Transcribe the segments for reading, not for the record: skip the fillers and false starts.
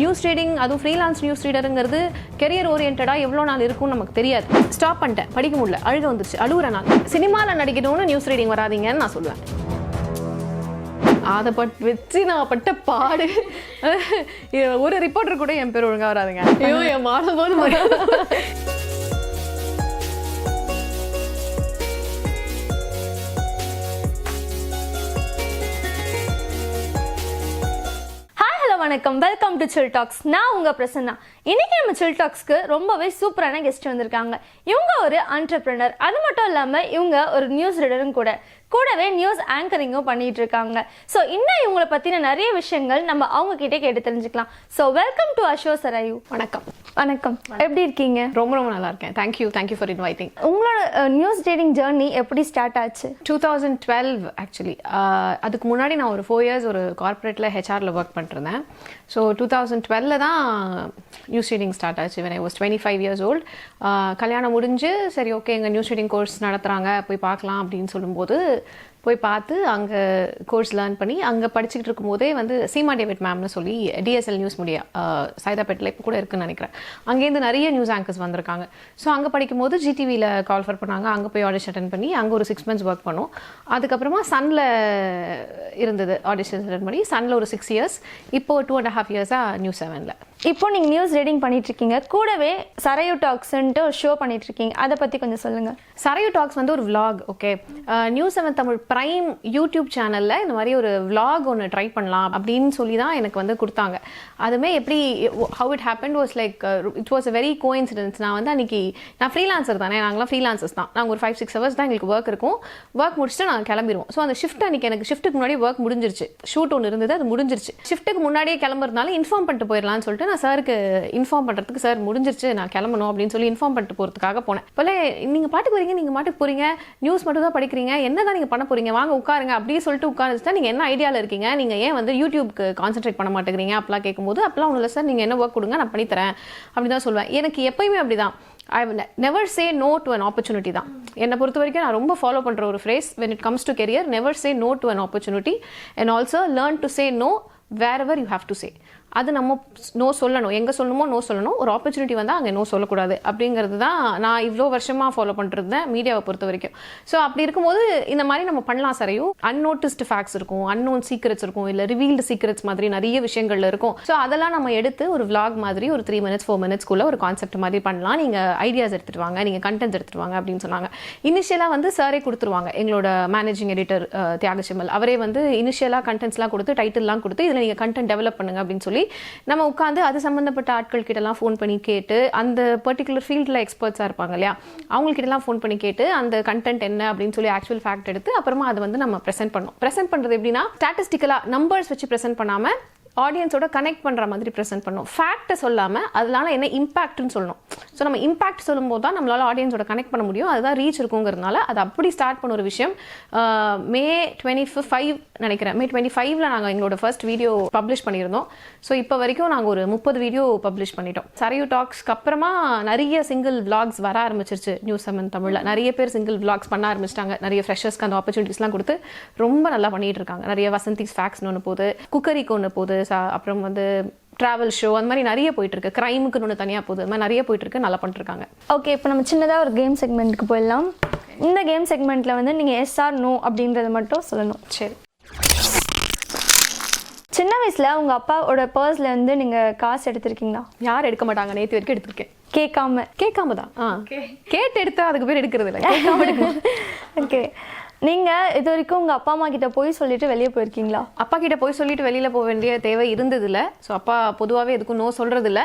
News reading அதுவும் freelance news ரீடருங்கிறது career ஓரியன்டாக எவ்வளோ நாள் இருக்கும்னு நமக்கு தெரியாது. ஸ்டாப் பண்ணிட்டேன், படிக்க முடியல, அழுக வந்துருச்சு, அழுகுற நாள். சினிமாவில் நடிக்கணும்னு நியூஸ் ரீடிங் வராதிங்கன்னு நான் சொல்லுவேன். அதை வச்சு நான் பட்ட பாடு. ஒரு ரிப்போர்ட்டர் கூட என் பேர் ஒழுங்காக வராதுங்க. ஐயோ என் மாடும் போது. வணக்கம், வெல்கம் டு சில் டாக்ஸ். நான் உங்க பிரசன்னா. இன்னைக்கு நம்ம சில் டாக்ஸ்க்கு ரொம்பவே சூப்பரான கெஸ்ட் வந்திருக்காங்க. இவங்க ஒரு என்டர்பிரினர், அது மட்டும் இல்லாம இவங்க ஒரு நியூஸ் ரீடரும் கூடவே நியூஸ் ஆங்கரிங்கும் பண்ணிட்டு இருக்காங்க. ஸோ இன்னும் இவங்களை பத்தின நிறைய விஷயங்கள் நம்ம அவங்க கிட்டே கேட்டு தெரிஞ்சுக்கலாம். So welcome to ashore Sarayu. வணக்கம். வணக்கம், எப்படி இருக்கீங்க? ரொம்ப ரொம்ப நல்லா இருக்கேன். Thank you for inviting. உங்களோட நியூஸ் ரீடிங் ஜேர்னி எப்படி ஸ்டார்ட் ஆச்சு? 2012 ஆக்சுவலி. அதுக்கு முன்னாடி நான் ஒரு 4 years ஒரு கார்பரேட்டில் ஹெச்ஆரில் ஒர்க் பண்ணிருந்தேன். ஸோ 2012 தான் நியூஸ் ரீடிங் ஸ்டார்ட் ஆச்சு. when I was 25 years old. கல்யாணம் முடிஞ்சு சரி ஓகே எங்கள் நியூஸ் ரீடிங் கோர்ஸ் நடத்துகிறாங்க, போய் பார்க்கலாம் அப்படின்னு சொல்லும்போது போய் பார்த்து அங்கே கோர்ஸ் லேர்ன் பண்ணி அங்கே படிச்சுக்கிட்டு இருக்கும்போதே வந்து சீமா டேவிட் மேம்னு சொல்லி டிஎஸ்எல் நியூஸ் மீடியா சைதாப்பேட்டில் இப்போ கூட இருக்குன்னு நினைக்கிறேன். அங்கேருந்து நிறைய நியூஸ் ஆங்கர்ஸ் வந்திருக்காங்க. ஸோ அங்கே படிக்கும்போது ஜிடிவியில் கால்ஃபர் பண்ணாங்க. அங்கே போய் ஆடிஷன் அட்டன் பண்ணி அங்கே ஒரு 6 months ஒர்க் பண்ணோம். அதுக்கப்புறமா சன்னில் இருந்தது ஆடிஷன்ஸ் அட்டன் பண்ணி. சன்னில் ஒரு 6 years. இப்போது 2.5 yearsஆக நியூஸ் 7ல். இப்போ நீங்கள் நியூஸ் ரீடிங் பண்ணிட்டு இருக்கீங்க, கூடவே சரையு டாக்ஸ்ன்ட்டு ஒரு ஷோ பண்ணிட்டு இருக்கீங்க. அதை பற்றி கொஞ்சம் சொல்லுங்கள். சரையு டாக்ஸ் வந்து ஒரு vlog. Okay, news 7 Tamil prime YouTube சேனலில் இந்த மாதிரி ஒரு vlog ஒன்று ட்ரை பண்ணலாம் அப்படின்னு சொல்லி தான் எனக்கு வந்து கொடுத்தாங்க. அதுவுமே எப்படி how it happen was like it was a very coincidence. நான் வந்து அன்றைக்கி நான் ஃப்ரீலான்சர் தானே, நாங்களாம் ஃப்ரீலான்சர்ஸ் தான். நாங்கள் ஒரு 5-6 hours தான் எங்களுக்கு ஒர்க் இருக்கும். ஒர்க் முடிச்சுட்டு நாங்கள் கிளம்பிடுவோம். ஸோ அந்த ஷிஃப்ட் அன்றைக்கி எனக்கு ஷிஃப்ட்டுக்கு முன்னாடி ஒர்க் முடிஞ்சிருச்சு. ஷூட் ஒன்று இருந்தது, அது முடிஞ்சிருச்சு. ஷிஃப்ட்டுக்கு முன்னாடியே கிளம்புறதுனால இன்ஃபார்ம் பண்ணிட்டு போயிடலான்னு சொல்லிட்டு நான் சாருக்கு இன்ஃபார்ம் பண்ணுறதுக்கு, சார் முடிஞ்சிருச்சு நான் கிளம்பணும் அப்படின்னு சொல்லி இன்ஃபார்ம் பண்ணிட்டு போகிறதுக்காக போனேன். போல நீங்கள் பாட்டுக்கு வரீங்க, நீங்கள் பாட்டுக்கு போகிறீங்க, நியூஸ் மட்டும் தான் படிக்கிறீங்க, என்ன தான் நீங்கள் பண்ண போகிறீங்க, வாங்க உட்காருங்க அப்படின்னு சொல்லிட்டு உட்காந்துச்சுட்டா நீங்கள் என்ன ஐடியாவில் இருக்கீங்க, நீங்கள் ஏன் வந்து யூடியூப்க்கு கான்சென்ட்ரேட் பண்ண மாட்டேங்கிறீங்க அப்படிலாம் கேட்கும்போது, அப்பெல்லாம் ஒன்றும் இல்லை சார், நீங்கள் என்ன ஒர்க் கொடுங்க நான் பண்ணித்தரேன் அப்படி தான் சொல்லுவேன். எனக்கு எப்பயுமே அப்படி தான். I will never say no to an opportunity தான். என்னை பொறுத்த வரைக்கும் நான் ரொம்ப ஃபாலோ பண்ணுற ஒரு phrase when it comes to career, never say no to an opportunity and also learn to say no wherever you have to say. அது நம்ம நோ சொல்லணும், எங்கே சொல்லணுமோ நோ சொல்லணும். ஒரு ஆப்பர்ச்சுனிட்டி வந்தால் அங்கே நோ சொல்லக்கூடாது அப்படிங்கிறது தான் நான் இவ்வளோ வருஷமாக ஃபாலோ பண்ணிருந்தேன் மீடியாவை பொறுத்த வரைக்கும். ஸோ அப்படி இருக்கும்போது இந்த மாதிரி நம்ம பண்ணலாம் சரையும். அன்னோட்டிஸ்டு ஃபேக்ட்ஸ் இருக்கும், அன்னோன் சீக்ரெட்ஸ் இருக்கும், இல்லை ரிவீல்டு சீக்ரெட்ஸ் மாதிரி நிறைய விஷயங்கள் இருக்கும். ஸோ அதெல்லாம் நம்ம எடுத்து ஒரு vlog மாதிரி ஒரு 3 minutes 4 minutesக்குள்ள ஒரு கான்செப்ட் மாதிரி பண்ணலாம். நீங்கள் ஐடியாஸ் எடுத்துகிட்டு வாங்க, நீங்கள் கண்டென்ட்ஸ் எடுத்துகிட்டு வாங்க அப்படின்னு சொன்னாங்க. இனிஷியலாக வந்து சாரே கொடுத்துருவாங்க. எங்களோட மேனேஜிங் எடிட்டர் தியாகசிம்மல் அவரே வந்து இனிஷியலாக கண்டென்ட்ஸ்லாம் கொடுத்து டைட்டில்லாம் கொடுத்து இதில் நீங்கள் கண்டென்ட் டெவலப் பண்ணுங்க அப்படின்னு சொல்லி நம்ம உட்காந்து அது சம்பந்தப்பட்ட ஆட்கள் கிட்டலாம் ஃபோன் பண்ணி கேட்டு, அந்த பர்டிகுலர் ஃபீல்டில் எக்ஸ்பர்ட்ஸாக இருப்பாங்க இல்லையா, அவங்கக்கிட்டலாம் ஃபோன் பண்ணி கேட்டு அந்த கண்டென்ட் என்ன அப்படின்னு சொல்லி ஆக்சுவல் ஃபேக்ட் எடுத்து அப்புறமா அதை வந்து நம்ம ப்ரெசென்ட் பண்ணோம். ப்ரெசென்ட் பண்ணுறது எப்படின்னா ஸ்டாட்டிஸ்டிக்கலாக நம்பர்ஸ் வச்சு ப்ரெசென்ட் பண்ணாமல் ஆடியன்ஸோட கனெக்ட் பண்ணுற மாதிரி ப்ரெசென்ட் பண்ணணும். ஃபேக்டை சொல்லாமல் அதனால என்ன இம்பாக்ட்னு சொல்லணும். ஸோ நம்ம இம்பாக்ட் சொல்லும்போது தான் நம்மளால் ஆடியன்ஸோட கனெக்ட் பண்ண முடியும், அதுதான் ரீச் இருக்குங்கிறதுனால அது அப்படி ஸ்டார்ட் பண்ண ஒரு விஷயம். மே 25 நினைக்கிறேன், மே 25ல் நாங்கள் எங்களோட ஃபர்ஸ்ட் வீடியோ பப்ளிஷ் பண்ணியிருந்தோம். ஸோ இப்போ வரைக்கும் நாங்கள் ஒரு 30 வீடியோ பப்ளிஷ் பண்ணிட்டோம். சரையு டாக்ஸ்க்கு அப்புறமா நிறைய சிங்கிள் விளாக்ஸ் வர ஆரம்பிச்சிருச்சு. நியூஸ் 7 தமிழில் நிறைய பேர் சிங்கிள் விளாக்ஸ் பண்ண ஆரம்பிச்சிட்டாங்க. நிறைய ஃப்ரெஷர்ஸ்க்கு அந்த ஆப்பர்ச்சுனிட்டிஸ்லாம் கொடுத்து ரொம்ப நல்லா பண்ணிட்டு இருக்காங்க. நிறைய வசந்திஸ் ஃபேக்ஸ்னு ஒன்று போகுது, குக்கரிக்கு ஒன்று போகுது, அப்புறம் வந்து டிராவல் ஷோ, அந்த மாதிரி நிறைய போயிட்டு இருக்கு. கிரைமுக்கு ஒன்று தனியாக போகுது, அது மாதிரி நிறைய போயிட்டு இருக்கு, நல்லா பண்ணிருக்காங்க. ஓகே, இப்போ நம்ம சின்னதாக ஒரு கேம் செக்மெண்ட்டுக்கு போயிடலாம். இந்த கேம் செக்மெண்ட்டில் வந்து நீங்கள் எஸ் ஆர் நோ அப்படின்றத மட்டும் சொல்லணும். சரி. சின்ன வயசில் உங்கள் அப்பாவோட பர்ஸில் வந்து நீங்கள் காசு எடுத்திருக்கீங்களா? யார் எடுக்க மாட்டாங்க, நேற்று வரைக்கும் எடுத்திருக்கேன். கேட்காம தான். கேட்டு எடுத்தா அதுக்கு பேர் எடுக்கிறது இல்லை, கேட்காம எடுக்கணும். ஓகே, நீங்கள் இது வரைக்கும் உங்கள் அப்பா அம்மா கிட்ட போய் சொல்லிட்டு வெளியே போயிருக்கீங்களா? அப்பா கிட்ட போய் சொல்லிட்டு வெளியில் போக வேண்டிய தேவை இருந்ததில்லை. ஸோ அப்பா பொதுவாகவே எதுக்கும் நோ சொல்கிறதில்ல.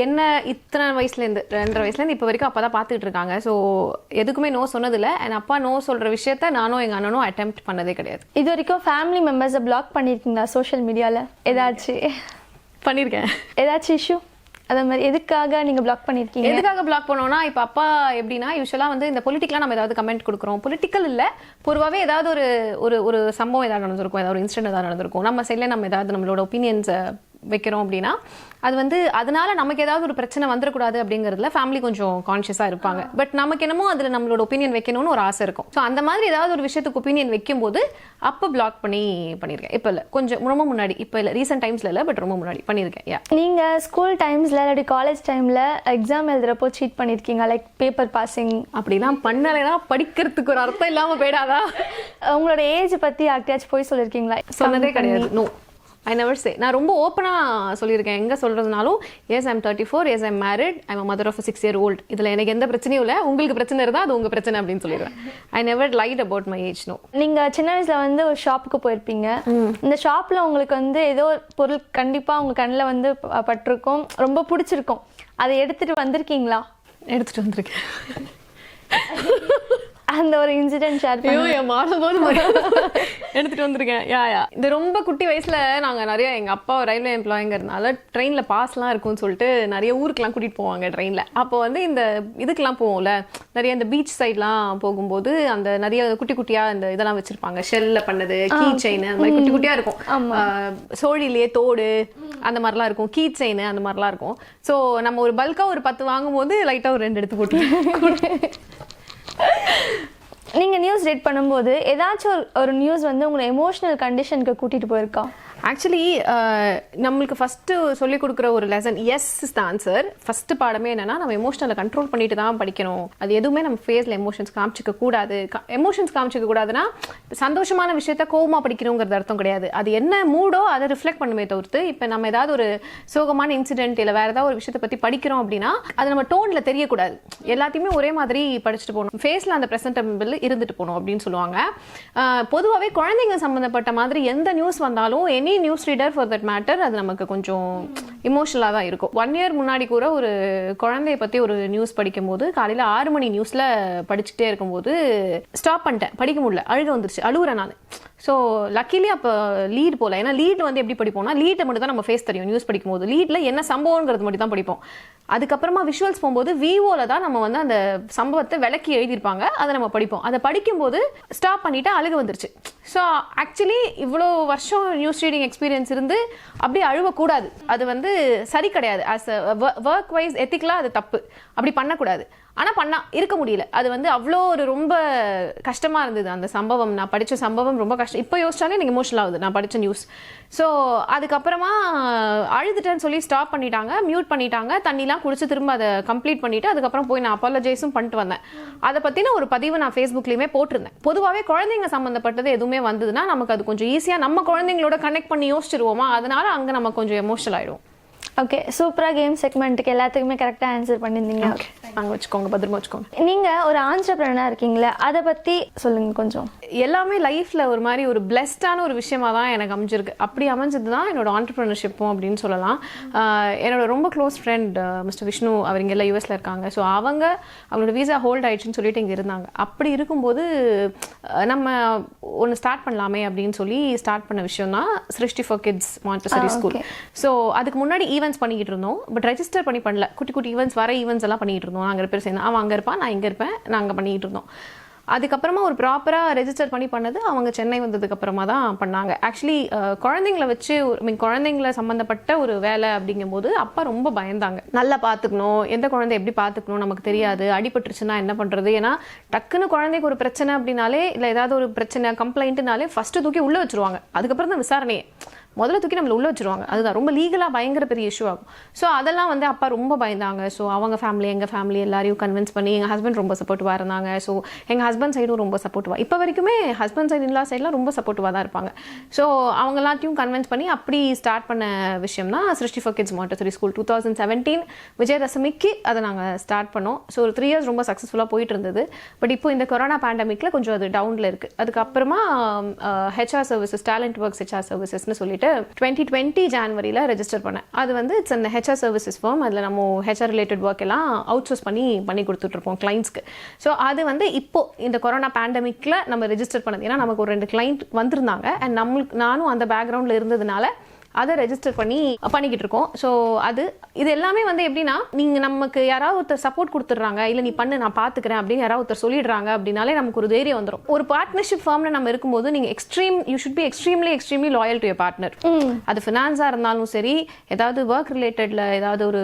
என்ன இத்தனை வயசுலேருந்து 2.5 வயசுலேருந்து இப்போ வரைக்கும் அப்பா தான் பார்த்துக்கிட்டு இருக்காங்க. ஸோ எதுக்குமே நோ சொன்னதில்லை. அண்ட் அப்பா நோ சொல்கிற விஷயத்த நானும் எங்கள் அண்ணனும் அட்டெம்ப்ட் பண்ணதே கிடையாது. இது வரைக்கும் ஃபேமிலி மெம்பர்ஸை பிளாக் பண்ணியிருக்கீங்களா சோஷியல் மீடியாவில்? பண்ணியிருக்கேன். ஏதாச்சும் இஷ்யூ அதே மாதிரி எதுக்காக நீங்கள் பிளாக் பண்ணியிருக்கீங்க? எதுக்காக பிளாக் பண்ணோன்னா, இப்போ அப்பா எப்படின்னா யூஸ்வலாக வந்து இந்த பொலிட்டிக்கலாக நம்ம ஏதாவது கமெண்ட் கொடுக்குறோம். பொலிட்டிக்கல் இல்லை, பொதுவாகவே ஏதாவது ஒரு சம்பவம் ஏதாவது நடந்திருக்கும், ஏதாவது ஒரு இன்சிடென்ட் ஏதாவது நடந்திருக்கும், நம்ம சைடில் நம்ம ஏதாவது நம்மளோட ஒப்பீனியன்ஸை வைக்கிறோம் அப்படின்னா அது வந்து அதனால நமக்கு ஏதாவது ஒரு பிரச்சனை வந்துடக்கூடாது அப்படிங்கிறதுல ஃபேமிலி கொஞ்சம் கான்ஷியஸாக இருப்பாங்க. பட் நமக்கு என்னமோ அதில் நம்மளோட ஒப்பீனியன் வைக்கணும்னு ஒரு ஆசை இருக்கும். ஸோ அந்த மாதிரி ஏதாவது ஒரு விஷயத்துக்கு ஒப்பீனியன் வைக்கும்போது அப்போ பிளாக் பண்ணியிருக்கேன். இப்போ இல்லை, கொஞ்சம் ரொம்ப முன்னாடி, இப்போ இல்லை ரீசெண்ட் டைம்ஸில் இல்லை, பட் ரொம்ப முன்னாடி பண்ணியிருக்கேன். யா, நீங்கள் ஸ்கூல் டைம்ஸில் இல்லாட்டி காலேஜ் டைமில் எக்ஸாம் எழுதுறப்போ சீட் பண்ணியிருக்கீங்க, லைக் பேப்பர் பாசிங்? அப்படிலாம் பண்ணலைன்னா படிக்கிறதுக்கு ஒரு அர்த்தம் இல்லாமல் போயிடாதா? உங்களோட ஏஜ் பற்றி யார்கிட்டயாச்சும் போய் சொல்லியிருக்கீங்களா? சொன்னதே கிடையாது. No, I never say. நான் ரொம்ப ஓப்பனாக சொல்லியிருக்கேன். எங்கே சொல்கிறதுனாலும் yes I'm 34, yes I'm married, I'm a mother of 6-year-old. இதில் எனக்கு எந்த பிரச்சனையும் இல்லை. உங்களுக்கு பிரச்சனை இருந்தால் அது உங்கள் பிரச்சனை அப்படின்னு சொல்லிடுவேன். I never lied about my age. No. நீங்கள் சின்ன வயசில் வந்து ஒரு ஷாப்புக்கு போயிருப்பீங்க. இந்த ஷாப்பில் உங்களுக்கு வந்து ஏதோ ஒரு பொருள் கண்டிப்பாக உங்கள் கண்ணில் வந்து பட்டிருக்கும், ரொம்ப பிடிச்சிருக்கும். அதை எடுத்துகிட்டு வந்திருக்கீங்களா? எடுத்துகிட்டு வந்திருக்கேன். அந்த ஒரு இன்சிடென்ட் ஷேர் மாறும்போது எடுத்துட்டு வந்திருக்கேன். இந்த ரொம்ப குட்டி வயசுல நாங்க நிறைய, எங்க அப்பா ரயில்வே எம்ப்ளாய்ங்கிறதுனால ட்ரெயின்ல பாஸ்லாம் இருக்கும்னு சொல்லிட்டு நிறைய ஊருக்குலாம் கூட்டிட்டு போவாங்க ட்ரெயின்ல. அப்போ வந்து இந்த இதுக்கெல்லாம் போவோம்ல, நிறைய இந்த பீச் சைட்லாம் போகும்போது அந்த நிறைய குட்டி குட்டியா இந்த இதெல்லாம் வச்சிருப்பாங்க, ஷெல்ல பண்ணது, கீ செயின், அந்த மாதிரி குட்டி குட்டியா இருக்கும். சோழிலேயே தோடு அந்த மாதிரிலாம் இருக்கும், கீ செயின் அந்த மாதிரிலாம் இருக்கும். ஸோ நம்ம ஒரு பல்கா ஒரு 10 வாங்கும்போது லைட்டா ஒரு 2 எடுத்து போட்டு. நீங்கள் நியூஸ் ரீட் பண்ணும்போது ஏதாச்சும் ஒரு நியூஸ் வந்து உங்களை எமோஷனல் கண்டிஷனுக்கு கூட்டிகிட்டு போயிருக்கா? ஆக்சுவலி நம்மளுக்கு ஃபஸ்ட்டு சொல்லிக் கொடுக்குற ஒரு lesson yes is the answer. First பாடமே என்னன்னா, நம்ம எமோஷனலை கண்ட்ரோல் பண்ணிட்டு தான் படிக்கணும். அது எதுவுமே நம்ம ஃபேஸில் எமோஷன்ஸ் காமிச்சிக்க கூடாது. எமோஷன்ஸ் காமிச்சிக்க கூடாதுன்னா சந்தோஷமான விஷயத்த கோவமாக படிக்கணுங்கிறது அர்த்தம் கிடையாது. அது என்ன மூடோ அதை ரிஃப்ளெக்ட் பண்ணுமே தவிர்த்து, இப்போ நம்ம ஏதாவது ஒரு சோகமான இன்சிடென்ட் இல்லை வேறு ஏதாவது ஒரு விஷயத்தை பற்றி படிக்கிறோம் அப்படின்னா அது நம்ம டோனில் தெரியக்கூடாது. எல்லாத்தையுமே ஒரே மாதிரி படிச்சுட்டு போகணும். ஃபேஸில் அந்த ப்ரெசன்டபிள் இருந்துட்டு போகணும் அப்படின்னு சொல்லுவாங்க. பொதுவாகவே குழந்தைங்க சம்மந்தப்பட்ட மாதிரி எந்த நியூஸ் வந்தாலும் any news reader for that matter அது நமக்கு கொஞ்சம் இமோஷனலாக தான் இருக்கும். 1 year முன்னாடி கூட ஒரு குழந்தைய பற்றி ஒரு நியூஸ் படிக்கும் போது காலையில் 6 மணி நியூஸில் படிச்சுட்டே இருக்கும்போது ஸ்டாப் பண்ணிட்டேன், படிக்க முடியல, அழுக வந்துருச்சு, அழுகுறேன் நான். ஸோ லக்கிலி அப்போ லீட் போகல. ஏன்னா லீட் வந்து எப்படி படிப்போம்னா, லீட்டை மட்டும் தான் நம்ம ஃபேஸ் தெரியும் நியூஸ் படிக்கும் போது, லீடில் என்ன சம்பவங்கிறது மட்டும் தான் படிப்போம். அதுக்கப்புறமா விஷுவல்ஸ் போகும்போது விவோவில் தான் நம்ம வந்து அந்த சம்பவத்தை விளக்கி எழுதியிருப்பாங்க, அதை நம்ம படிப்போம். அதை படிக்கும்போது ஸ்டாப் பண்ணிவிட்டு அழுக வந்துருச்சு. ஸோ ஆக்சுவலி இவ்வளோ வருஷம் நியூஸ் ரீடிங் எக்ஸ்பீரியன்ஸ் இருந்து அப்படியே அழுவக்கூடாது. அது வந்து சரி கிடையாது. ஆஸ் அ ஒர்க் வைஸ் எத்திக்கலாக அது தப்பு, அப்படி பண்ணக்கூடாது. ஆனால் இருக்க முடியல. அது வந்து அவ்வளோ ஒரு ரொம்ப கஷ்டமாக இருந்தது அந்த சம்பவம். நான் படித்த சம்பவம் ரொம்ப கஷ்டம். இப்போ யோசிச்சாலே எனக்கு எமோஷனல் ஆகுது நான் படித்த நியூஸ். ஸோ அதுக்கப்புறமா அழுதுட்டேன்னு சொல்லி ஸ்டாப் பண்ணிட்டாங்க, மியூட் பண்ணிட்டாங்க, தண்ணிலாம் குடிச்சு திரும்ப அதை கம்ப்ளீட் பண்ணிவிட்டு அதுக்கப்புறம் போய் நான் அப்பாலஜைஸும் பண்ணிட்டு வந்தேன். அதை பற்றின ஒரு பதிவு நான் ஃபேஸ்புக்லேயுமே போட்டிருந்தேன். பொதுவாகவே குழந்தைங்க சம்மந்தப்பட்டது எதுவுமே வந்ததுன்னா நமக்கு அது கொஞ்சம் ஈஸியாக நம்ம குழந்தைங்களோட கனெக்ட் பண்ணி யோசிச்சிருவோமா, அதனால அங்கே நம்ம கொஞ்சம் எமோஷனல் ஆகிடும். ஓகே, சூப்பராக கேம் செக்மெண்ட்டுக்கு எல்லாத்துக்குமே கரெக்டாக ஆன்சர் பண்ணியிருந்தீங்க. அங்கே வச்சுக்கோங்க, பத்திரமா வச்சுக்கோங்க. நீங்கள் ஒரு ஆண்டர்பிரனர் இருக்கீங்களா, அதை பற்றி சொல்லுங்கள் கொஞ்சம். எல்லாமே லைஃப்பில் ஒரு மாதிரி ஒரு பிளெஸ்டான ஒரு விஷயமா தான் எனக்கு அமைஞ்சிருக்கு. அப்படி அமைஞ்சது தான் என்னோட ஆண்டர்பிரினர்ஷிப்பும் அப்படின்னு சொல்லலாம். என்னோட ரொம்ப க்ளோஸ் ஃப்ரெண்ட் மிஸ்டர் விஷ்ணு, அவர் இங்கே எல்லாம் யூஎஸில் இருக்காங்க. ஸோ அவங்களோட வீசா ஹோல்ட் ஆயிடுச்சுன்னு சொல்லிட்டு இங்கே இருந்தாங்க. அப்படி இருக்கும்போது நம்ம ஒன்று ஸ்டார்ட் பண்ணலாமே அப்படின்னு சொல்லி ஸ்டார்ட் பண்ண விஷயம் தான் சிருஷ்டி for kids Montessori school. So அதுக்கு முன்னாடி ஈவெண்ட்ஸ் பண்ணிக்கிட்டு இருந்தோம், பட் ரெஜிஸ்டர் பண்ணல. குட்டி குட்டி ஈவெண்ட்ஸ், வர ஈவெண்ட்ஸ் எல்லாம் பண்ணிட்டு இருந்தோம். நாங்கள் பேர் சேர்ந்து, அவன் அங்கே இருப்பான், நான் இங்கே இருப்பேன், நாங்கள் பண்ணிக்கிட்டு இருந்தோம். அதுக்கப்புறமா ஒரு ப்ராப்பராக ரெஜிஸ்டர் பண்ணது அவங்க சென்னை வந்ததுக்கு அப்புறமா தான் பண்ணாங்க. ஆக்சுவலி குழந்தைங்களை வச்சு குழந்தைங்களை சம்மந்தப்பட்ட ஒரு வேலை அப்படிங்கும்போது அப்பா ரொம்ப பயந்தாங்க. நல்லா பார்த்துக்கணும், எந்த குழந்தை எப்படி பார்த்துக்கணும் நமக்கு தெரியாது, அடிபட்டுருச்சுன்னா என்ன பண்ணுறது. ஏன்னா டக்குன்னு குழந்தைக்கு ஒரு பிரச்சனை அப்படின்னாலே, இல்லை ஏதாவது ஒரு பிரச்சனை கம்ப்ளைண்ட்டுனாலே ஃபஸ்ட்டு தூக்கி உள்ளே வச்சுருவாங்க. அதுக்கப்புறம் தான் விசாரணையே. முதல்ல தூக்கி நம்மளை உள்ளே வச்சுருவாங்க. அதுதான் ரொம்ப லீகலாக பயங்கர பெரிய இஷ்யூ ஆகும். ஸோ அதெல்லாம் வந்து அப்பா ரொம்ப பயந்தாங்க. ஸோ அவங்க ஃபேமிலி, எங்கள் ஃபேமிலி எல்லாரையும் கன்வின்ஸ் பண்ணி, எங்கள் ஹஸ்பண்ட் ரொம்ப சப்போர்ட்டிவாக இருந்தாங்க. ஸோ எங்கள் ஹஸ்பண்ட் சைடும் ரொம்ப சப்போர்ட்டிவாக, இப்போ வரைக்குமே ஹஸ்பண்ட் சைடு இன்லா சைட்லாம் ரொம்ப சப்போர்ட்டிவாக தான் இருப்பாங்க. ஸோ அவங்க எல்லாத்தையும் கன்வின்ஸ் பண்ணி அப்படி ஸ்டார்ட் பண்ண விஷயம் தான் சிருஷ்டி ஃபார் கிட்ஸ் மாண்டசரி ஸ்கூல். 2017 விஜயதசமிக்கு அதை நாங்கள் ஸ்டார்ட் பண்ணோம். ஸோ ஒரு 3 years ரொம்ப சக்ஸஸ்ஃபுல்லாக போயிட்டு இருந்தது. பட் இப்போ இந்த கொரோனா பேண்டமிக்கில் கொஞ்சம் அது டவுனில் இருக்குது. அதுக்கப்புறமா HR services, talent works HR சர்வீசஸ்ன்னு சொல்லிட்டு 2020 ஜான்வரியில் ரெஜிஸ்டர் பண்ணேன். அது வந்து இட்ஸ் அந்த ஹெச்ஆர் சர்வீசஸ் ஃபார்ம். அதில் நம்ம ஹெச்ஆர் ரிலேட்டட் ஒர்க் எல்லாம் அவுட் சோர்ஸ் பண்ணி கொடுத்துட்ருப்போம் கிளைண்ட்ஸ்க்கு. ஸோ அது வந்து இப்போ இந்த கொரோனா பேண்டமிக்கில் நம்ம ரெஜிஸ்டர் பண்ணது. ஏன்னா நமக்கு ஒரு 2 கிளைண்ட் வந்திருந்தாங்க. அண்ட் நானும் அந்த பேக்ரவுண்டில் இருந்ததுனால அதை ரெஜிஸ்டர் பண்ணிக்கிட்டு இருக்கோம். ஸோ இது எல்லாமே வந்து எப்படின்னா, நீங்கள் நமக்கு யாராவது ஒருத்தர் சப்போர்ட் கொடுத்துட்றாங்க, இல்லை நீ பண்ணு நான் பார்த்துக்கிறேன் அப்படின்னு யாராவது ஒருத்தர் சொல்லிடுறாங்க அப்படின்னாலே நமக்கு ஒரு தைரியம் வந்துடும். ஒரு பார்ட்னர்ஷிப் ஃபார்மில் நம்ம இருக்கும்போது நீங்கள் you should be extremely loyal to your partner. அது ஃபினான்ஸாக இருந்தாலும் சரி, ஏதாவது ஒர்க் ரிலேட்டடில் ஏதாவது ஒரு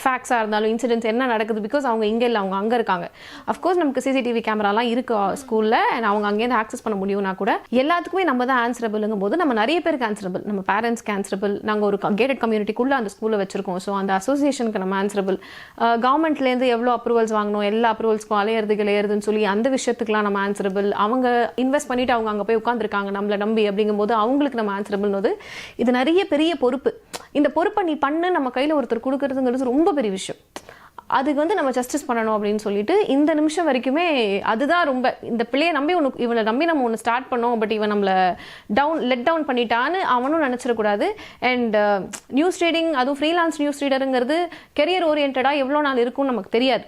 ஃபேக்ட்ஸாக இருந்தாலும், இன்சிடென்ட்ஸ் என்ன நடக்குது, பிகாஸ் அவங்க இங்கே இல்லை, அவங்க அங்கே இருக்காங்க. அஃப்கோர்ஸ் நமக்கு சிசிடிவி கேமராலாம் இருக்கு ஸ்கூலில், அண்ட் அவங்க அங்கேருந்து ஆக்சஸ் பண்ண முடியும்னா கூட எல்லாத்துக்குமே நம்ம தான் ஆன்சரபிள்ங்கும் போது நம்ம நிறைய பேருக்கு ஆன்சரபிள், நம்ம பேரண்ட்ஸ்க்கு ஆன்சரபிள், நாங்கள் ஒரு கேட்டட் கம்யூனிட்டிக்குள்ளே அந்த ஸ்கூலில் வச்சிருக்கோம். ஸோ அந்த அசோசியேஷனுக்கு நம்ம ஆன்சரபிள், கவர்மெண்ட்லேருந்து எவ்வளோ அப்ரூவல்ஸ் வாங்கணும், எல்லா அப்ரூவல்ஸ்க்கும் அலையிறதுன்னு சொல்லி அந்த விஷயத்துக்குலாம் நம்ம ஆன்சரபிள். அவங்க இன்வெஸ்ட் பண்ணிட்டு அவங்க அங்கே போய் உட்காந்துருக்காங்க நம்மளை நம்பி அப்படிங்கும்போது அவங்களுக்கு நம்ம ஆன்சரபிள்னு. இது நிறைய பெரிய பொறுப்பு. இந்த பொறுப்பை நீ பண்ணு நம்ம கையில் ஒருத்தர் கொடுக்கறதுங்கிறது ரொம்ப பெரிய விஷயம். அதுக்கு வந்து நம்ம ஜஸ்டிஸ் பண்ணணும் அப்படின்னு சொல்லிட்டு இந்த நிமிஷம் வரைக்குமே அதுதான் ரொம்ப, இந்த பிள்ளையை நம்பி இவனை நம்பி நம்ம ஒன்று ஸ்டார்ட் பண்ணோம், பட் இவன் நம்மளை லெட் டவுன் பண்ணிட்டான்னு அவனும் நினச்சிடக்கூடாது. அண்ட் நியூஸ் ரீடிங், அதுவும் ஃப்ரீலான்ஸ் நியூஸ் ரீடருங்கிறது கெரியர் ஓரியன்டாக எவ்வளோ நாள் இருக்கும்னு நமக்கு தெரியாது.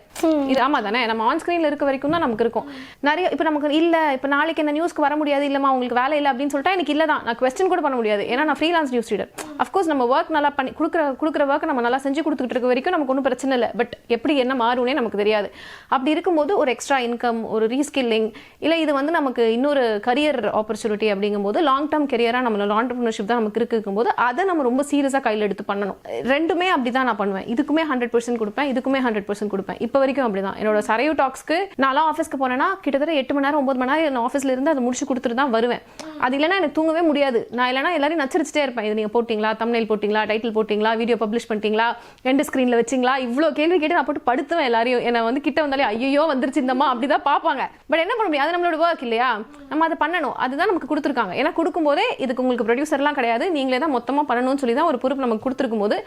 இது ஆமாம் தானே, நம்ம ஆன் ஸ்க்ரீனில் இருக்க வரைக்கும் தான் நமக்கு இருக்கும். நிறைய இப்போ நமக்கு இல்லை, இப்போ நாளைக்கு என்ன நியூஸ்க்கு வர முடியாது, இல்லைம்மா உங்களுக்கு வேலை இல்லை அப்படின்னு சொல்லிட்டா எனக்கு இல்லை தான், நான் கொஸ்டின் கூட பண்ண முடியாது. ஏன்னா நான் ஃப்ரீலான்ஸ் நியூஸ் ரீடர். அஃப்கோர்ஸ் நம்ம ஒர்க் நல்லா பண்ணி கொடுக்குற ஒர்க் நம்ம நல்லா செஞ்சு கொடுத்துக்கிட்டு இருக்க வரைக்கும் நமக்கு ஒன்றும் பிரச்சனை இல்லை. பட் எப்படி என்ன மாறும்னே நமக்கு தெரியாது. அப்படி இருக்கும்போது ஒரு எக்ஸ்ட்ரா இன்கம், ஒரு ரீஸ்கில்லிங், இல்லை இது வந்து நமக்கு இன்னொரு கரியர் ஆப்பர்ச்சுனிட்டி அப்படிங்கும்போது லாங் டேர்ம் கெரியராக நம்மளோட ஆண்டர்பிரினர்ஷிப் தான் நமக்கு இருக்கும்போது அதை நம்ம ரொம்ப சீரியஸாக கையில் எடுத்து பண்ணணும். ரெண்டுமே அப்படி தான் நான் பண்ணுவேன். இதுக்குமே 100% கொடுப்பேன், இதுக்குமே 100% கொடுப்பேன். இப்போ வரைக்கும் அப்படி தான். என்னோட சரையோ டாக்ஸ்க்கு நான்லாம் ஆஃபீஸ்க்கு போனேன்னா கிட்டத்தட்ட 8 மணி நேரம் 9 மணி நேரம் நான் ஆஃபீஸில் இருந்து அதை முடிச்சு கொடுத்துட்டு தான் வருவேன். அது இல்லைன்னா எனக்கு தூங்கவே முடியாது. நான் இல்லைனா எல்லாரையும் நச்சரிச்சிட்டே இருப்பேன். இது நீங்கள் போட்டிங்களா, தம்ப்நெயில் போட்டிங்களா, டைட்டில் போட்டிங்களா, வீடியோ பப்ளிஷ் பண்ணிட்டீங்களா, எண்ட் ஸ்க்ரீனில் வச்சிங்களா, இவ்வளோ கேள்வி கேட்டு நான் போட்டு படுத்துவேன். எல்லாரையும் என்னை வந்து கிட்ட வந்தாலே ஐயோ வந்துருச்சு இந்தம்மா அப்படிதான் பார்ப்பாங்க. பட் என்ன பண்ண முடியும், அது நம்மளோட ஒர்க் இல்லையா, நம்ம அதை பண்ணணும். அதுதான் நமக்கு கொடுத்துருக்காங்க. ஏன்னா கொடுக்கும்போதே இதுக்கு உங்களுக்கு ப்ரொடியூசர்லாம் கிடையாது, நீங்களே தான் மொத்தமாக பண்ணணும்னு சொல்லி தான் ஒரு பொறுப்பு நமக்கு கொடுத்துருக்கும் போது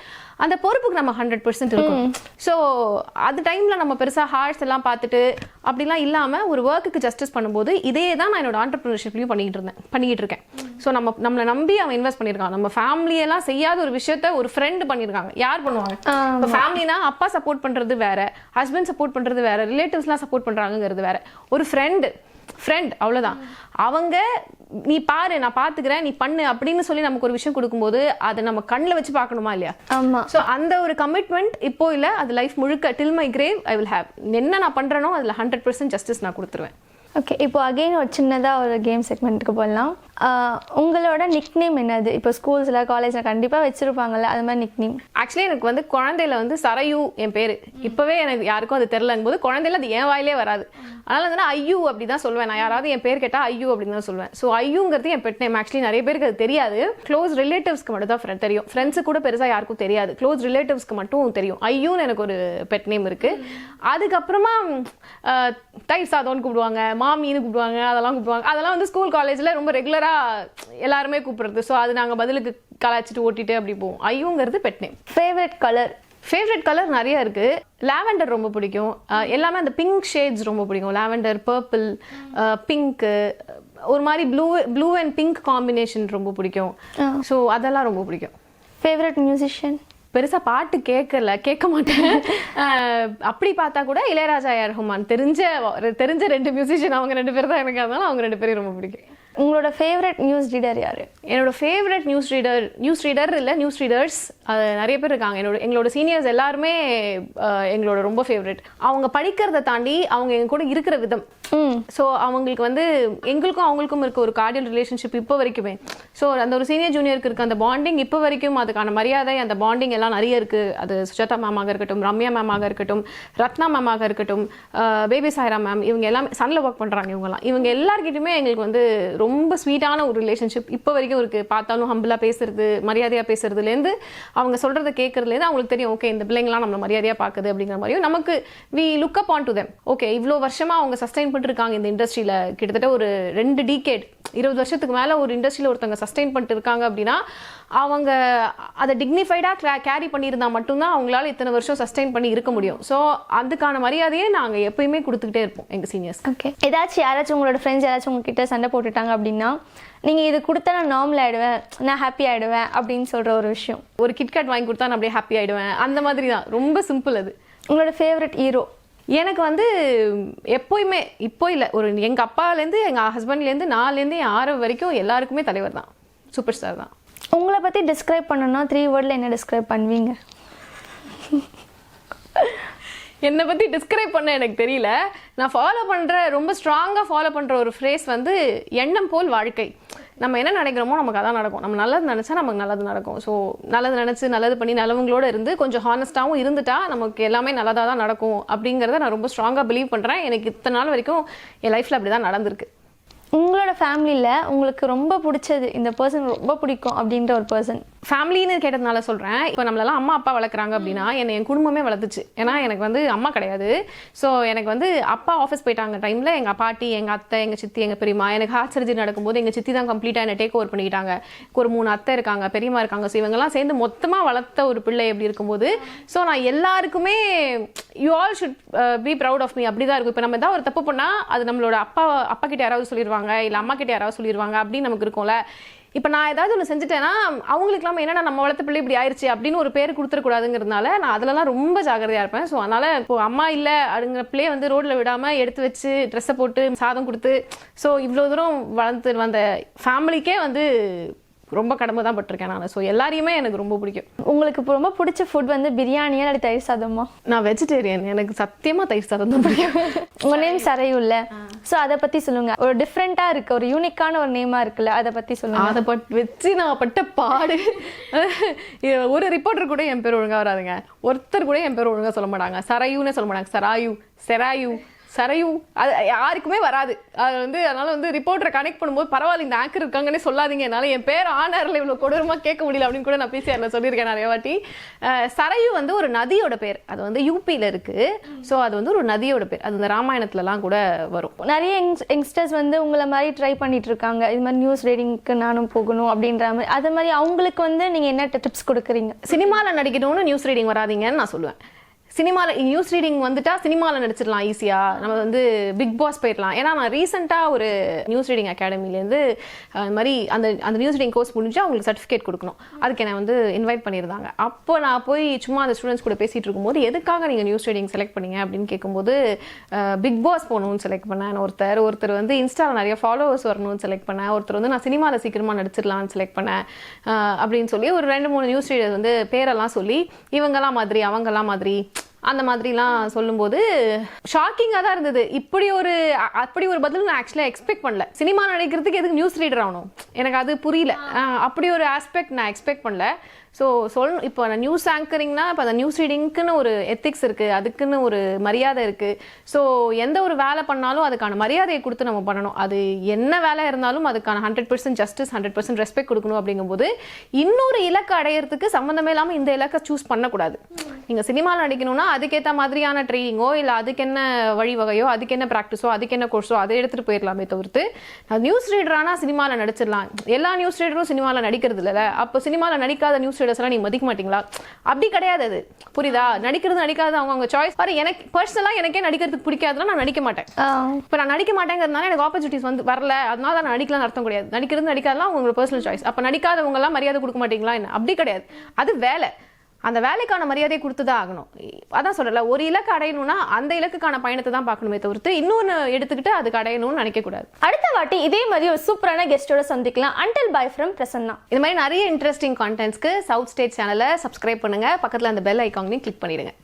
அந்த பொறுப்புக்கு நம்ம 100% இருக்கும். ஸோ அது டைமில் நம்ம பெருசாக ஹார்ட்ஸ் எல்லாம் பார்த்துட்டு அப்படிலாம் இல்லாமல் ஒரு ஒர்க்குக்கு ஜஸ்டிஸ் பண்ணும்போது இதே தான் நான் என்னோட ஆண்டர்பிரினர்ஷிப்லையும் பண்ணிக்கிட்டு இருக்கேன். ஸோ நம்மளை நம்பி அவன் இன்வெஸ்ட் பண்ணியிருக்கான். நம்ம ஃபேமிலியெல்லாம் செய்யாத ஒரு விஷயத்த ஒரு ஃப்ரெண்டு பண்ணியிருக்காங்க. யார் பண்ணுவாங்க? இப்போ ஃபேமிலினா அப்பா சப்போர்ட் பண்ணுறது வேற, ஹஸ்பண்ட் சப்போர்ட் பண்ணுறது வேற, ரிலேட்டிவ்ஸ்லாம் சப்போர்ட் பண்ணுறாங்கிறது வேற. ஒரு ஃப்ரெண்ட் அவ்வளோதான். அவங்க நீ பாரு நான் பார்த்துக்கிறேன் நீ பண்ணு அப்படின்னு சொல்லி நமக்கு ஒரு விஷயம் கொடுக்கும்போது அதை நம்ம கண்ணில் வச்சு பார்க்கணுமா இல்லையா? ஆமா. ஸோ அந்த ஒரு கமிட்மெண்ட் இப்போ இல்லை, அது லைஃப் முழுக்க till my grave I will have. என்ன நான் பண்ணுறேனோ அதில் 100% ஜஸ்டிஸ் நான் கொடுத்துருவேன். ஓகே, இப்போ அகெயின் ஒரு சின்னதாக ஒரு கேம் செக்மெண்ட்டுக்கு போடலாம். உங்களோட நிக்நேம் என்னது? இப்போ ஸ்கூல்ஸில் காலேஜில் கண்டிப்பாக வச்சுருப்பாங்கல்ல, அது மாதிரி நிக்நேம். ஆக்சுவலி எனக்கு வந்து குழந்தையில வந்து சரையு என் பேர். இப்போவே எனக்கு யாருக்கும் அது தெரிலங்கும் போது குழந்தையில அது என் வாயிலே வராது. அதனால வந்து ஐயூ அப்படி தான் சொல்லுவேன். நான் யாராவது என் பேர் கேட்டால் ஐயூ அப்படின்னு தான் சொல்லுவேன். ஸோ ஐயூங்கிறது என் பெட் நேம். ஆக்சுவலி நிறைய பேருக்கு அது தெரியாது. க்ளோஸ் ரிலேட்டிவ்ஸ்க்கு மட்டும் தான் தெரியும். ஃப்ரெண்ட்ஸு கூட பெருசாக யாருக்கும் தெரியாது. க்ளோஸ் ரிலேட்டிவ்ஸ்க்கு மட்டும் தெரியும். ஐயூன்னு எனக்கு ஒரு பெட் நேம் இருக்குது. அதுக்கப்புறமா தயிர் சாதம்னு கூப்பிடுவாங்க, மாமின்னு கூப்பிடுவாங்க, அதெல்லாம் கூப்பிடுவாங்க. அதெல்லாம் வந்து ஸ்கூல் காலேஜில் ரொம்ப ரெகுலராக எல்லாருமே கூப்பிடுறது. ஸோ அது நாங்கள் பதிலுக்கு கலாச்சிட்டு ஓட்டிட்டு அப்படி போவோம். ஐயூங்கிறது பெட் நேம். ஃபேவரட் கலர் நிறைய இருக்கு. லாவெண்டர் ரொம்ப பிடிக்கும். எல்லாமே அந்த பிங்க் ஷேட்ஸ் ரொம்ப பிடிக்கும். லாவெண்டர், பர்பிள், பிங்க்கு, ஒரு மாதிரி ப்ளூ அண்ட் பிங்க் காம்பினேஷன் ரொம்ப பிடிக்கும். ஸோ அதெல்லாம் ரொம்ப பிடிக்கும். Favourite musician? பெருசாக பாட்டு கேட்க மாட்டேன். அப்படி பார்த்தா கூட இளையராஜா, ஏஆர் ரஹ்மான் தெரிஞ்ச 2 மியூசிஷியன், அவங்க 2 பேர் தான் எனக்கு. அதனால அவங்க 2 பேரையும் ரொம்ப பிடிக்கும். உங்களோட ஃபேவரட் நியூஸ் ரீடர் யாரு? என்னோட ஃபேவரட் நியூஸ் ரீடர் இல்லை, நியூஸ் ரீடர்ஸ் நிறைய பேர் இருக்காங்க. எங்களோட சீனியர்ஸ் எல்லாருமே எங்களோட ரொம்ப ஃபேவரட். அவங்க படிக்கிறத தாண்டி அவங்க எங்க கூட இருக்கிற விதம். ஸோ அவங்களுக்கு வந்து எங்களுக்கும் அவங்களுக்கும் இருக்க ஒரு கார்டியல் ரிலேஷன்ஷிப் இப்போ வரைக்குமே. ஸோ அந்த ஒரு சீனியர் ஜூனியருக்கு இருக்க அந்த பாண்டிங் இப்போ வரைக்கும், அதுக்கான மரியாதை, அந்த பாண்டிங் எல்லாம் நிறைய இருக்கு. அது சுஜாதா மேமாக இருக்கட்டும், ரம்யா மேமாக இருக்கட்டும், ரத்னா மேமாக இருக்கட்டும், பேபி சாய்ரா மேம், இவங்க எல்லாமே சன்ல ஒர்க் பண்றாங்க. இவங்க எல்லார்கிட்டயுமே எங்களுக்கு வந்து ரொம்ப ஸ்வீட்டான ஒரு ரிலேஷன்ஷிப் இப்போ வரைக்கும் இருக்கு. பார்த்தாலும் ஹம்பிளா பேசுறது, மரியாதையா பேசுறதுலேருந்து, அவங்க சொல்றதை கேட்கறதுலேருந்து அவங்களுக்கு தெரியும் ஓகே இந்த பிள்ளைங்களாம் நம்ம மரியாதையா பார்க்குது அப்படிங்கிற மாதிரியும் நமக்கு we look up on to them. Okay இவ்வளோ வருஷமா அவங்க சஸ்டைன் பண்ணிருக்காங்க இந்த இண்டஸ்ட்ரியில. கிட்டத்தட்ட ஒரு 2 டிகேட், 20 வருஷத்துக்கு மேல ஒரு இண்டஸ்ட்ரியில ஒருத்தவங்க சஸ்டைன் பண்ணிட்டு இருக்காங்க அப்படின்னா அவங்க அதை டிக்னிஃபைடா கேரி பண்ணியிருந்தா மட்டும்தான் அவங்களால இத்தனை வருஷம் சஸ்டைன் பண்ணி இருக்க முடியும். ஸோ அதுக்கான மரியாதையை நாங்கள் எப்பயுமே கொடுத்துக்கிட்டே இருப்போம் எங்கள் சீனியர்ஸ். ஓகே, யாராச்சும் உங்களோட ஃப்ரெண்ட்ஸ் யாராச்சும் உங்ககிட்ட சண்டை போட்டுட்டாங்க அப்படின்னா நீங்கள் இது கொடுத்தா நான் நார்மல் ஆகிடுவேன், நான் ஹாப்பி ஆகிடுவேன் அப்படின்னு சொல்கிற ஒரு விஷயம்? ஒரு கிட்கேட் வாங்கி கொடுத்தா நான் அப்படியே ஹாப்பி ஆகிடுவேன், அந்த மாதிரி தான். ரொம்ப சிம்பிள். அது உங்களோட ஃபேவரட் ஹீரோ? எனக்கு வந்து எப்போயுமே, இப்போ இல்லை, ஒரு எங்கள் அப்பாலேருந்து எங்கள் ஹஸ்பண்ட்லேருந்து நாலேருந்து 6 வரைக்கும் எல்லாருக்குமே தலைவர் தான், சூப்பர் ஸ்டார் தான். உங்களை உங்களை பற்றி டிஸ்கிரைப் பண்ணணும்னா 3 வேர்டில் என்ன டிஸ்கிரைப் பண்ணுவீங்க? என்னை பற்றி டிஸ்கிரைப் பண்ண எனக்கு தெரியல. நான் ரொம்ப ஸ்ட்ராங்காக ஃபாலோ பண்ணுற ஒரு ஃப்ரேஸ் வந்து எண்ணம் போல் வாழ்க்கை. நம்ம என்ன நினைக்கிறோமோ நமக்கு அதான் நடக்கும். நம்ம நல்லது நினச்சா நமக்கு நல்லது நடக்கும். ஸோ நல்லது நினச்சி நல்லது பண்ணி நல்லவங்களோட இருந்து கொஞ்சம் ஹானஸ்ட்டாகவும் இருந்துட்டா நமக்கு எல்லாமே நல்லதாக தான் நடக்கும் அப்படிங்கிறத நான் ரொம்ப ஸ்ட்ராங்காக பிலீவ் பண்ணுறேன். எனக்கு இத்தனை நாள் வரைக்கும் என் லைஃப்பில் அப்படி தான் நடந்திருக்கு. உங்களோட ஃபேமிலியில் உங்களுக்கு ரொம்ப பிடிச்சது, இந்த பர்சன் ரொம்ப பிடிக்கும் அப்படின்ற ஒரு பர்சன்? ஃபேமிலின்னு கேட்டதுனால சொல்கிறேன். இப்போ நம்மளெல்லாம் அம்மா அப்பா வளர்க்குறாங்க அப்படின்னா என்னை என் குடும்பமே வளர்த்துச்சு. ஏன்னா எனக்கு வந்து அம்மா கிடையாது. ஸோ எனக்கு வந்து அப்பா ஆஃபீஸ் போயிட்டாங்க டைமில் எங்கள் பாட்டி, எங்கள் அத்தை, எங்கள் சித்தி, எங்கள் பெரியம்மா, எனக்கு ஹார்ட் சர்ஜரி நடக்கும்போது எங்கள் சித்தி தான் கம்ப்ளீட்டாக என்னை டேக் ஓவர் பண்ணிக்கிட்டாங்க. ஒரு 3 அத்தை இருக்காங்க, பெரியம்மா இருக்காங்க. ஸோ இவங்கெல்லாம் சேர்ந்து மொத்தமாக வளர்த்த ஒரு பிள்ளை எப்படி இருக்கும்போது ஸோ நான் எல்லாருக்குமே you all should be proud of me அப்படி தான் இருக்கும். இப்போ நம்ம ஏதாவது ஒரு தப்பு பண்ணால் அது நம்மளோட அப்பா கிட்ட யாராவது சொல்லிடுவாங்க, இல்லை அம்மா கிட்ட யாராவது சொல்லிடுவாங்க அப்படின்னு நமக்கு இருக்கும்ல. இப்போ நான் ஏதாவது ஒன்று செஞ்சுட்டேன்னா அவங்களுக்குலாம் என்னன்னா நம்ம வளர்த்த பிள்ளை இப்படி ஆயிடுச்சு அப்படின்னு ஒரு பேர் கொடுத்துடக்கூடாதுங்கிறதுனால நான் அதிலலாம் ரொம்ப ஜாக்கிரதையாக இருப்பேன். ஸோ அதனால் இப்போ அம்மா இல்லை அப்படிங்கிற பிள்ளையை வந்து ரோட்டில் விடாமல் எடுத்து வச்சு ட்ரெஸ்ஸை போட்டு சாதம் கொடுத்து ஸோ இவ்வளோ தூரம் வளர்த்து வந்த ஃபேமிலிக்கே வந்து ரொம்ப கடமை தான் பட்டிருக்கேன் நான். ஸோ எல்லாரையுமே எனக்கு ரொம்ப பிடிக்கும். உங்களுக்கு இப்போ ரொம்ப பிடிச்ச ஃபுட் வந்து பிரியாணியா இல்லை தயிர் சாதமா? நான் வெஜிடேரியன், எனக்கு சத்தியமாக தயிர் சாதம் தான் பிடிக்கும். உங்கள் நேம் சரையு இல்லை, ஸோ அதை பற்றி சொல்லுங்க. ஒரு டிஃப்ரெண்ட்டாக இருக்கு, ஒரு யூனிக்கான ஒரு நேமாக இருக்குல்ல, அதை பற்றி சொல்லுங்க. அதை வச்சு நான் பட்ட பாடு. ஒரு ரிப்போர்ட்டர் கூட என் பேர் ஒழுங்காக வராதுங்க, ஒருத்தர் கூட என் பேர் ஒழுங்காக சொல்ல மாட்டாங்க. சரையுன்னு சொல்ல மாட்டாங்க, செராயு சரையு, அது யாருக்குமே வராது. அது வந்து அதனால வந்து ரிப்போர்ட்டரை கனெக்ட் பண்ணும்போது பரவாயில்ல இந்த ஆங்கர் இருக்காங்கன்னே சொல்லாதீங்க, என்னால் என் பேர் ஆனரில் இவ்வளோ கொடூரமாக கேட்க முடியல அப்படின்னு கூட நான் பிசிஆரில் சொல்லியிருக்கேன் நிறைய வாட்டி. சரையு வந்து ஒரு நதியோட பேர், அது வந்து யூபியில் இருக்குது. ஸோ அது வந்து ஒரு நதியோட பேர், அது இந்த ராமாயணத்துலலாம் கூட வரும். நிறைய யங்ஸ்டர்ஸ் வந்து உங்களை மாதிரி ட்ரை பண்ணிட்டு இருக்காங்க, இது மாதிரி நியூஸ் ரீடிங்க்கு நானும் போகணும் அப்படின்ற மாதிரி. அது மாதிரி அவங்களுக்கு வந்து நீங்கள் என்ன டிப்ஸ் கொடுக்குறீங்க? சினிமாவில் நடிக்கணும்னு நியூஸ் ரீடிங் வராதிங்கன்னு நான் சொல்லுவேன். சினிமாவில் நியூஸ் ரீடிங் வந்துட்டா சினிமாவில் நடிச்சிடலாம் ஈஸியாக, நம்ம வந்து பிக் பாஸ் போயிடலாம். ஏன்னா நான் ரீசெண்டாக ஒரு நியூஸ் ரீடிங் அகாடமிலேருந்து இது மாதிரி அந்த நியூஸ் ரீடிங் கோர்ஸ் முடிஞ்சு அவங்களுக்கு சர்டிஃபிகேட் கொடுக்கணும், அதுக்கு என்னை வந்து இன்வைட் பண்ணியிருந்தாங்க. அப்போ நான் போய் சும்மா அந்த ஸ்டூடெண்ட்ஸ் கூட பேசிகிட்டு இருக்கும்போது எதுக்காக நீங்கள் நியூஸ் ரீடிங் செலக்ட் பண்ணீங்க அப்படின்னு கேட்கும்போது பிக் பாஸ் போகணும்னு செலக்ட் பண்ணேன். ஒருத்தர் வந்து இன்ஸ்டாவில் நிறைய ஃபாலோவர்ஸ் வரணும்னு செலக்ட் பண்ணேன். ஒருத்தர் வந்து நான் சினிமாவில் சீக்கிரமாக நடிச்சிடலான்னு செலக்ட் பண்ணேன் அப்படின்னு சொல்லி ஒரு 2-3 நியூஸ் ரீடர் வந்து பேரெல்லாம் சொல்லி இவங்கெல்லாம் மாதிரி அவங்கெல்லாம் மாதிரி அந்த மாதிரிலாம் சொல்லும்போது ஷாக்கிங்காக தான் இருந்தது. அப்படி ஒரு பதில் நான் ஆக்சுவலாக எக்ஸ்பெக்ட் பண்ணல. சினிமா நடிக்கிறதுக்கு எதுக்கு நியூஸ் ரீடர் ஆகணும், எனக்கு அது புரியல. அப்படி ஒரு ஆஸ்பெக்ட் நான் எக்ஸ்பெக்ட் பண்ணல. ஸோ இப்போ அந்த நியூஸ் ஆங்கரிங்னா இப்போ அந்த நியூஸ் ரீடிங்க்குன்னு ஒரு எத்திக்ஸ் இருக்குது, அதுக்குன்னு ஒரு மரியாதை இருக்குது. ஸோ எந்த ஒரு வேலை பண்ணாலும் அதுக்கான மரியாதையை கொடுத்து நம்ம பண்ணணும். அது என்ன வேலை இருந்தாலும் அதுக்கான 100% ஜஸ்டிஸ், 100% ரெஸ்பெக்ட் கொடுக்கணும். அப்படிங்கும்போது இன்னொரு இலக்கு அடையிறதுக்கு சம்மந்தமே இல்லாமல் இந்த இலக்கை சூஸ் பண்ணக்கூடாது. நீங்கள் சினிமாவில் நடிக்கணும்னா அதுக்கேற்ற மாதிரியான ட்ரைனிங்கோ இல்லை அதுக்கு என்ன வழிவகையோ அதுக்கு என்ன ப்ராக்டிஸோ அதுக்கு என்ன கோர்ஸோ அதை எடுத்துகிட்டு போயிடலாமே தவிர்த்து நியூஸ் ரீடரானா சினிமாவில் நடிச்சிடலாம். எல்லா நியூஸ் ரீடரும் சினிமாவில் நடிக்கிறது இல்லை. அப்போ சினிமாவில் நடிக்காத நியூஸ் ரீடர்ஸ்லாம் நீங்க மதிக்க மாட்டீங்களா? அப்படி கிடையாது. அது புரியுதா? நடிக்கிறது நடிக்காது அவங்க சாய்ஸ். பாரு, எனக்கு பர்சனலாக எனக்கே நடிக்கிறதுக்கு பிடிக்காதுன்னா நான் நடிக்க மாட்டேன். இப்போ நான் நடிக்க மாட்டேங்கிறதுனால எனக்கு ஆப்பர்ச்சுனிட்டிஸ் வந்து வரல, அதனால நான் நடிக்கலாம் அர்த்தம் கிடையாது. நடிக்கிறது நடிக்காதெல்லாம் உங்களோட பர்சனல் சாய்ஸ். அப்போ நடிக்காதவங்க எல்லாம் மரியாதை கொடுக்க மாட்டீங்களா என்ன? அப்படி கிடையாது. அது வேலை, அந்த வேலைக்கான மரியாதையை கொடுத்துதான் ஆகணும். அதான் சொல்லல, ஒரு இலக்கு அடையணும்னா அந்த இலக்குக்கான பயணத்தை தான் பார்க்கணுமே தவிர்த்து இன்னொன்று எடுத்துக்கிட்டு அதுக்கு அடையணும்னு நினைக்க கூடாது. அடுத்த வாட்டி இதே மாதிரி ஒரு சூப்பரான கெஸ்டோட சந்திக்கலாம். Until by from Prasanna. இது மாதிரி நிறைய இன்ட்ரெஸ்டிங் கான்டென்ட்ஸ்க்கு சவுத் ஸ்டேட் சேனலை சப்ஸ்கிரைப் பண்ணுங்க, பக்கத்தில் அந்த பெல் ஐக்கானையும் கிளிக் பண்ணிடுங்க.